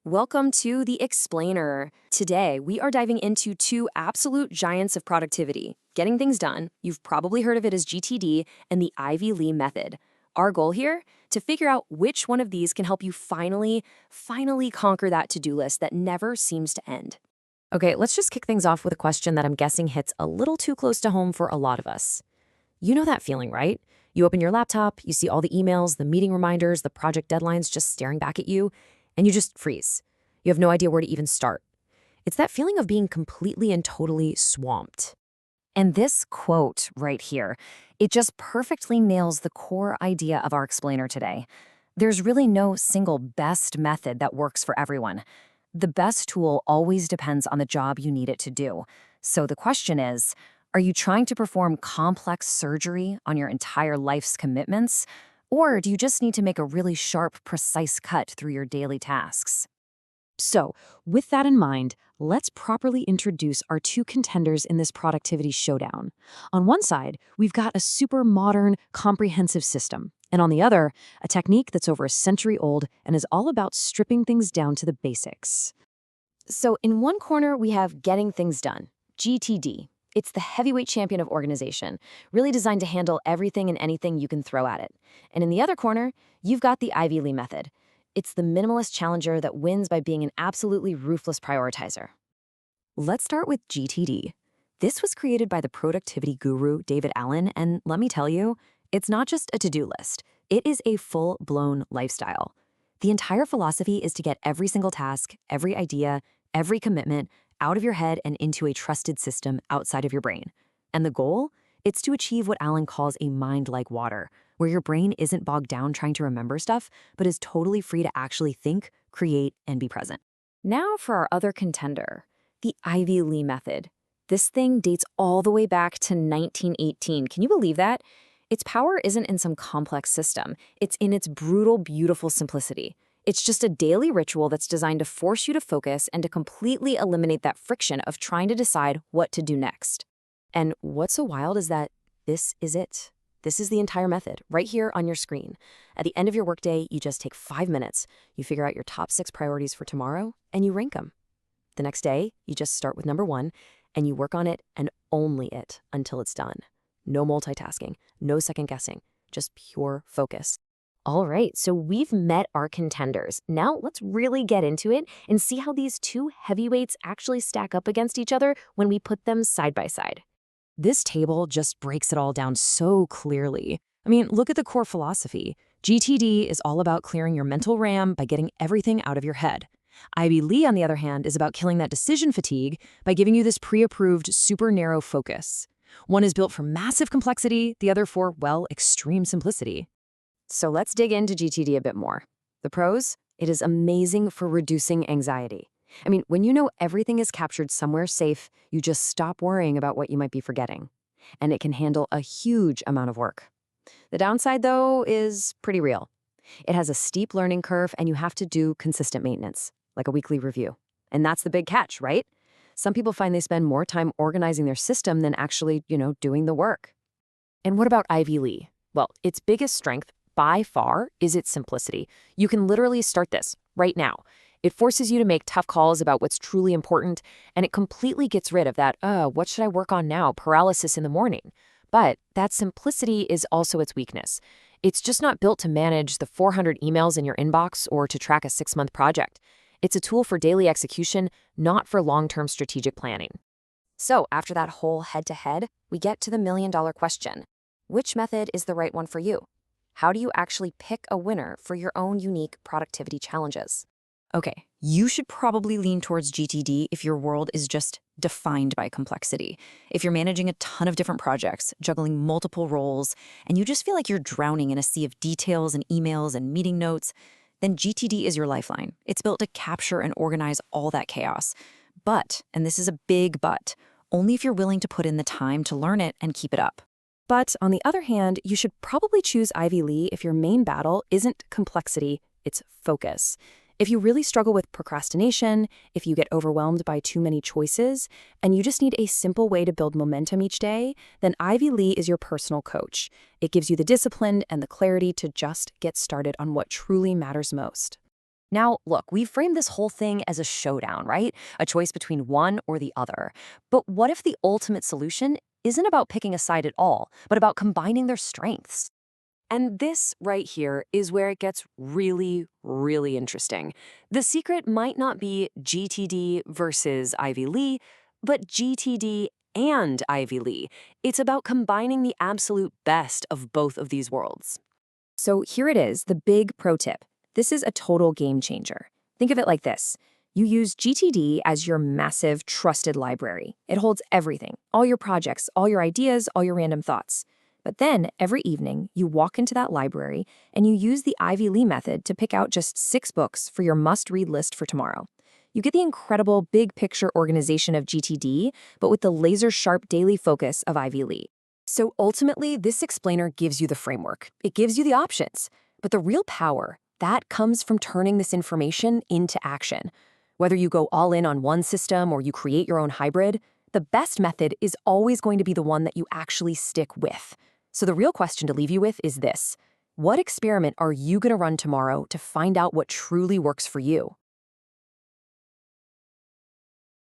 Welcome to The Explainer. Today, we are diving into two absolute giants of productivity, getting things done. You've probably heard of it as GTD and the Ivy Lee method. Our goal here? To figure out which one of these can help you finally conquer that to-do list that never seems to end. Okay, let's just kick things off with a question that I'm guessing hits a little too close to home for a lot of us. You know that feeling, right? You open your laptop, you see all the emails, the meeting reminders, the project deadlines just staring back at you, and you just freeze. You have no idea where to even start. It's that feeling of being completely and totally swamped. And this quote right here, it just perfectly nails the core idea of our explainer today. There's really no single best method that works for everyone. The best tool always depends on the job you need it to do. So the question is, are you trying to perform complex surgery on your entire life's commitments? Or do you just need to make a really sharp, precise cut through your daily tasks? So, with that in mind, let's properly introduce our two contenders in this productivity showdown. On one side, we've got a super modern, comprehensive system. And on the other, a technique that's over a century old and is all about stripping things down to the basics. So in one corner, we have getting things done, GTD. It's the heavyweight champion of organization, really designed to handle everything and anything you can throw at it. And in the other corner, you've got the Ivy Lee method. It's the minimalist challenger that wins by being an absolutely ruthless prioritizer. Let's start with GTD. This was created by the productivity guru David Allen, and let me tell you, it's not just a to-do list. It is a full-blown lifestyle. The entire philosophy is to get every single task, every idea, every commitment out of your head and into a trusted system outside of your brain. And the goal? It's to achieve what Allen calls a mind like water, where your brain isn't bogged down trying to remember stuff, but is totally free to actually think, create, and be present. Now for our other contender, the Ivy Lee method. This thing dates all the way back to 1918. Can you believe that? Its power isn't in some complex system. It's in its brutal, beautiful simplicity. It's just a daily ritual that's designed to force you to focus and to completely eliminate that friction of trying to decide what to do next. And what's so wild is that this is it. This is the entire method, right here on your screen. At the end of your workday, you just take 5 minutes, you figure out your top 6 priorities for tomorrow, and you rank them. The next day, you just start with number 1, and you work on it and only it until it's done. No multitasking, no second guessing, just pure focus. All right, so we've met our contenders. Now let's really get into it and see how these two heavyweights actually stack up against each other when we put them side by side. This table just breaks it all down so clearly. I mean, look at the core philosophy. GTD is all about clearing your mental RAM by getting everything out of your head. Ivy Lee, on the other hand, is about killing that decision fatigue by giving you this pre-approved, super narrow focus. One is built for massive complexity, the other for, well, extreme simplicity. So let's dig into GTD a bit more. The pros? It is amazing for reducing anxiety. I mean, when you know everything is captured somewhere safe, you just stop worrying about what you might be forgetting. And it can handle a huge amount of work. The downside, though, is pretty real. It has a steep learning curve, and you have to do consistent maintenance, like a weekly review. And that's the big catch, right? Some people find they spend more time organizing their system than actually, doing the work. And what about Ivy Lee? Well, its biggest strength, by far, is its simplicity. You can literally start this right now. It forces you to make tough calls about what's truly important, and it completely gets rid of that, what should I work on now, paralysis in the morning. But that simplicity is also its weakness. It's just not built to manage the 400 emails in your inbox or to track a 6-month project. It's a tool for daily execution, not for long-term strategic planning. So after that whole head-to-head, we get to the million-dollar question. Which method is the right one for you? How do you actually pick a winner for your own unique productivity challenges? Okay, you should probably lean towards GTD if your world is just defined by complexity. If you're managing a ton of different projects, juggling multiple roles, and you just feel like you're drowning in a sea of details and emails and meeting notes, then GTD is your lifeline. It's built to capture and organize all that chaos. But, and this is a big but, only if you're willing to put in the time to learn it and keep it up. But on the other hand, you should probably choose Ivy Lee if your main battle isn't complexity, it's focus. If you really struggle with procrastination, if you get overwhelmed by too many choices, and you just need a simple way to build momentum each day, then Ivy Lee is your personal coach. It gives you the discipline and the clarity to just get started on what truly matters most. Now, look, we've framed this whole thing as a showdown, right? A choice between one or the other. But what if the ultimate solution isn't about picking a side at all, but about combining their strengths? And this right here is where it gets really, really interesting. The secret might not be GTD versus Ivy Lee, but GTD and Ivy Lee. It's about combining the absolute best of both of these worlds. So here it is, the big pro tip. This is a total game changer. Think of it like this. You use GTD as your massive, trusted library. It holds everything, all your projects, all your ideas, all your random thoughts. But then, every evening, you walk into that library and you use the Ivy Lee method to pick out just 6 books for your must-read list for tomorrow. You get the incredible big picture organization of GTD, but with the laser-sharp daily focus of Ivy Lee. So ultimately, this explainer gives you the framework. It gives you the options. But the real power, that comes from turning this information into action. Whether you go all in on one system or you create your own hybrid, the best method is always going to be the one that you actually stick with. So the real question to leave you with is this. What experiment are you going to run tomorrow to find out what truly works for you?